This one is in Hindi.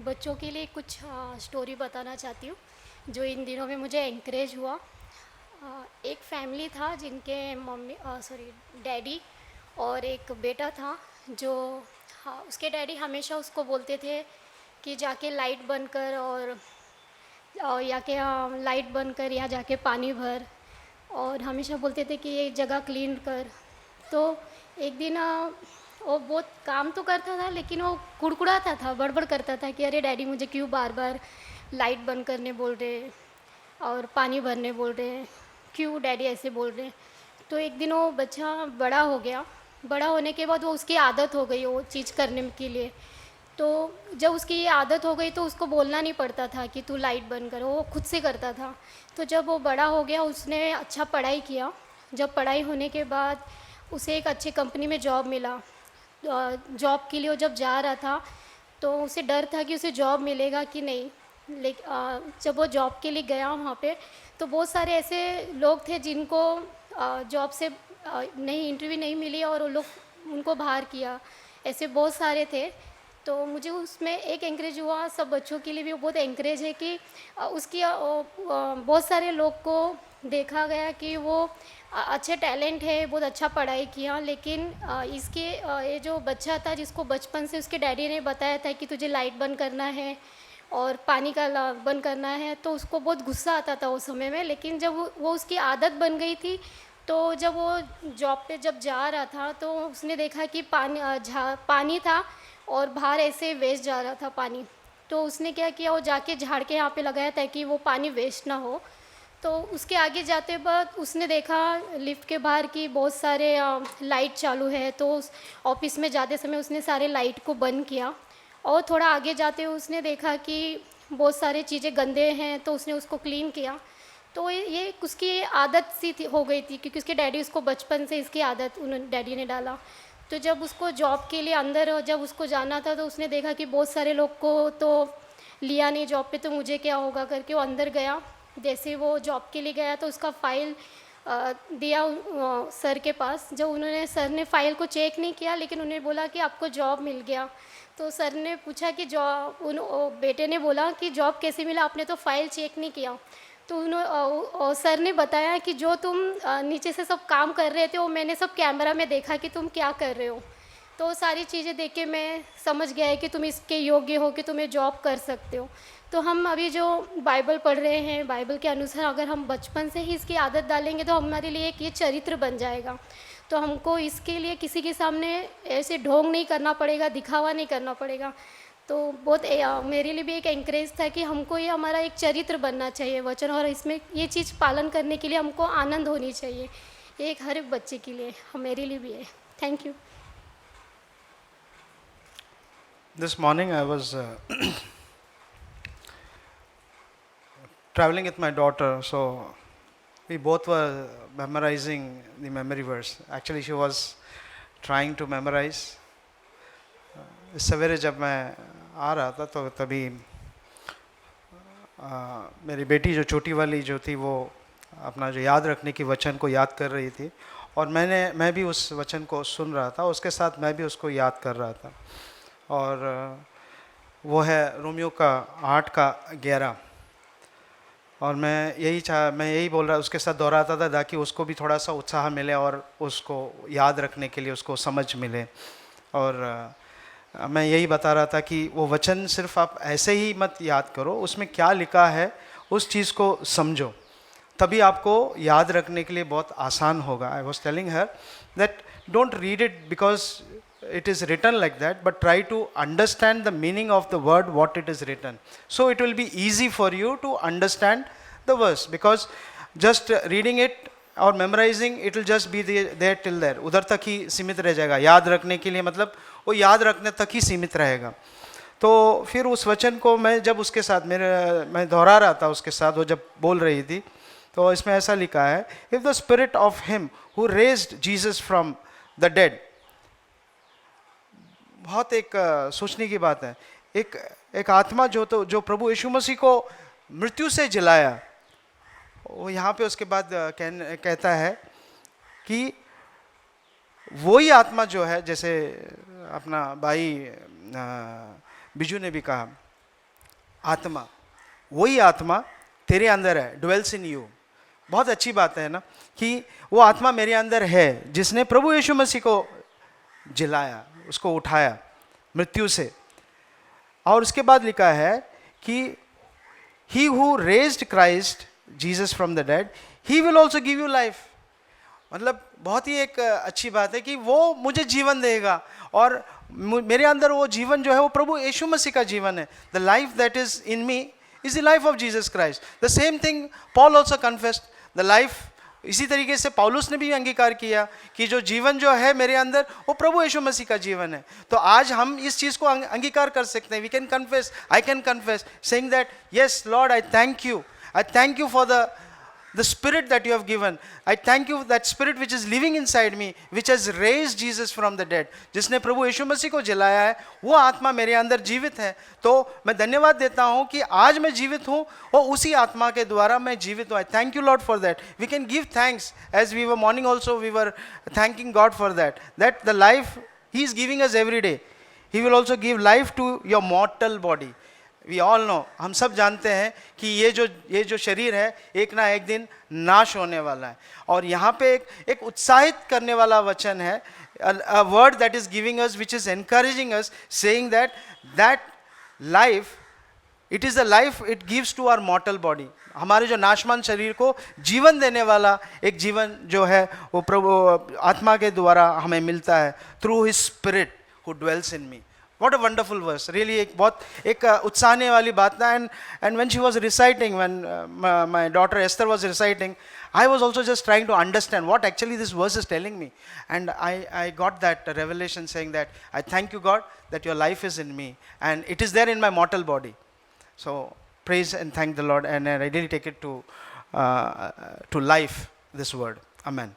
बच्चों के लिए कुछ स्टोरी बताना चाहती हूँ जो इन दिनों में मुझे एंकरेज हुआ। एक फैमिली था जिनके मम्मी सॉरी डैडी और एक बेटा था जो उसके डैडी हमेशा उसको बोलते थे कि जाके लाइट बंद कर और या के लाइट बंद कर या जाके पानी भर, और हमेशा बोलते थे कि ये जगह क्लीन कर। तो एक दिन वो बहुत काम तो करता था लेकिन वो कुड़कुड़ाता था, बड़बड़ करता था कि अरे डैडी मुझे क्यों बार बार लाइट बंद करने बोल रहे और पानी भरने बोल रहे हैं, क्यों डैडी ऐसे बोल रहे हैं। तो एक दिन वो बच्चा बड़ा हो गया, बड़ा होने के बाद वो उसकी आदत हो गई वो चीज़ करने के लिए। तो जब उसकी ये आदत हो गई तो उसको बोलना नहीं पड़ता था कि तू लाइट बंद कर, वो खुद से करता था। तो जब वो बड़ा हो गया उसने अच्छा पढ़ाई किया। जब पढ़ाई होने के बाद उसे एक अच्छी कंपनी में जॉब मिला। जॉब के लिए वो जब जा रहा था तो उसे डर था कि उसे जॉब मिलेगा कि नहीं। लेकिन जब वो जॉब के लिए गया वहाँ पे तो बहुत सारे ऐसे लोग थे जिनको जॉब से नहीं इंटरव्यू नहीं मिली और वो लोग उनको बाहर किया, ऐसे बहुत सारे थे। तो मुझे उसमें एक एंकरेज हुआ, सब बच्चों के लिए भी वो बहुत एंकरेज है कि बहुत सारे लोग को देखा गया कि वो अच्छे टैलेंट है, बहुत अच्छा पढ़ाई किया, लेकिन ये जो बच्चा था जिसको बचपन से उसके डैडी ने बताया था कि तुझे लाइट बंद करना है और पानी का बंद करना है, तो उसको बहुत गुस्सा आता था उस समय में। लेकिन जब वो उसकी आदत बन गई थी तो जब वो जॉब पे जब जा रहा था तो उसने देखा कि पानी था और बाहर ऐसे वेस्ट जा रहा था पानी। तो उसने क्या किया, वो जाके झाड़ के यहाँ पे लगाया ताकि वो पानी वेस्ट ना हो। तो उसके आगे जाते बाद उसने देखा लिफ्ट के बाहर की बहुत सारे लाइट चालू है। तो उस ऑफिस में जाते समय उसने सारे लाइट को बंद किया। और थोड़ा आगे जाते हुए उसने देखा कि बहुत सारी चीज़ें गंदे हैं तो उसने उसको क्लीन किया। तो ये उसकी आदत सी थी हो गई थी क्योंकि उसके डैडी उसको बचपन से इसकी आदत उन्होंने डैडी ने डाला। तो जब उसको जॉब के लिए अंदर जब उसको जाना था तो उसने देखा कि बहुत सारे लोग को तो लिया नहीं जॉब पे, तो मुझे क्या होगा करके वो अंदर गया। जैसे वो जॉब के लिए गया तो उसका फ़ाइल दिया सर के पास। जब सर ने फ़ाइल को चेक नहीं किया लेकिन उन्हें बोला कि आपको जॉब मिल गया। तो सर ने पूछा कि बेटे ने बोला कि जॉब कैसे मिला, आपने तो फ़ाइल चेक नहीं किया। तो सर ने बताया कि जो तुम नीचे से सब काम कर रहे थे वो मैंने सब कैमरा में देखा कि तुम क्या कर रहे हो। तो सारी चीज़ें देख के मैं समझ गया है कि तुम इसके योग्य हो कि तुम्हें जॉब कर सकते हो। तो हम अभी जो बाइबल पढ़ रहे हैं, बाइबल के अनुसार अगर हम बचपन से ही इसकी आदत डालेंगे तो हमारे लिए एक ये चरित्र बन जाएगा। तो हमको इसके लिए किसी के सामने ऐसे ढोंग नहीं करना पड़ेगा, दिखावा नहीं करना पड़ेगा। तो बहुत मेरे लिए भी एक एंकरेज था कि हमको ये हमारा एक चरित्र बनना चाहिए वचन, और इसमें ये चीज़ पालन करने के लिए हमको आनंद होनी चाहिए। ये एक हर एक बच्चे के लिए, मेरे लिए भी है। Thank you. This morning I was traveling with my daughter, so we both were memorizing the memory verse. Actually, she was trying to memorize. सवेरे जब मैं आ रहा था तो तभी मेरी बेटी जो छोटी वाली जो थी वो अपना जो याद रखने की वचन को याद कर रही थी, और मैं भी उस वचन को सुन रहा था, उसके साथ मैं भी उसको याद कर रहा था। और वो है रोमियो का 8:11। और मैं यही बोल रहा, उसके साथ दोहराता था ताकि उसको भी थोड़ा सा उत्साह मिले और उसको याद रखने के लिए उसको समझ मिले। और मैं यही बता रहा था कि वो वचन सिर्फ आप ऐसे ही मत याद करो, उसमें क्या लिखा है उस चीज़ को समझो, तभी आपको याद रखने के लिए बहुत आसान होगा। I was telling her that don't read it because it is written like that, but try to understand the meaning of the word what it is written, so it will be easy for you to understand the verse, because just reading it or memorizing it will just be there till there, उधर तक ही सीमित रह जाएगा। याद रखने के लिए मतलब वो याद रखने तक ही सीमित रहेगा। तो फिर उस वचन को मैं जब उसके साथ मैं दोहरा रहा था उसके साथ, वो जब बोल रही थी तो इसमें ऐसा लिखा है, if the spirit of him who raised Jesus from the dead। बहुत एक सोचने की बात है। एक आत्मा जो प्रभु यीशु मसीह को मृत्यु से जिलाया, वो यहाँ पे उसके बाद कहता है कि वही आत्मा जो है, जैसे अपना भाई बिजू ने भी कहा आत्मा, वही आत्मा तेरे अंदर है, ड्वेल्स इन यू। बहुत अच्छी बात है ना कि वो आत्मा मेरे अंदर है जिसने प्रभु यीशु मसीह को जिलाया, उसको उठाया मृत्यु से। और उसके बाद लिखा है कि he who raised Christ Jesus from the dead, he will also give you life. मतलब बहुत ही एक अच्छी बात है कि वो मुझे जीवन देगा, और मेरे अंदर वो जीवन जो है वो प्रभु यीशु मसीह का जीवन है। The life that is in me is the life of Jesus Christ. The same thing Paul also confessed the life. इसी तरीके से पौलुस ने भी अंगीकार किया कि जो जीवन जो है मेरे अंदर वो प्रभु यीशु मसीह का जीवन है। तो आज हम इस चीज़ को अंगीकार कर सकते हैं। We can confess, I can confess saying that yes Lord, I thank you for the spirit that you have given. I thank you that spirit which is living inside me, which has raised Jesus from the dead. जिसने प्रभु यीशु मसीह को जिलाया है, वो आत्मा मेरे अंदर जीवित है। तो मैं धन्यवाद देता हूँ कि आज मैं जीवित हूँ और उसी आत्मा के द्वारा मैं जीवित हूँ। I thank you Lord for that. We can give thanks, as we were morning also we were thanking God for that. That the life He is giving us every day, He will also give life to your mortal body. We all know, हम सब जानते हैं कि ये जो शरीर है एक ना एक दिन नाश होने वाला है। और यहाँ पे एक उत्साहित करने वाला वचन है, a word that is giving us, which is encouraging us, saying that life, it is the life it gives to our mortal body. हमारे जो नाशमान शरीर को जीवन देने वाला एक जीवन जो है वो प्रभु आत्मा के द्वारा हमें मिलता है, through his spirit who dwells in me. What a wonderful verse, really एक उत्साहने वाली बात था। and when she was reciting, when my daughter Esther was reciting, I was also just trying to understand what actually this verse is telling me, and I got that revelation saying that I thank you God that your life is in me and it is there in my mortal body. So praise and thank the Lord, and I really take it to life, this word. Amen.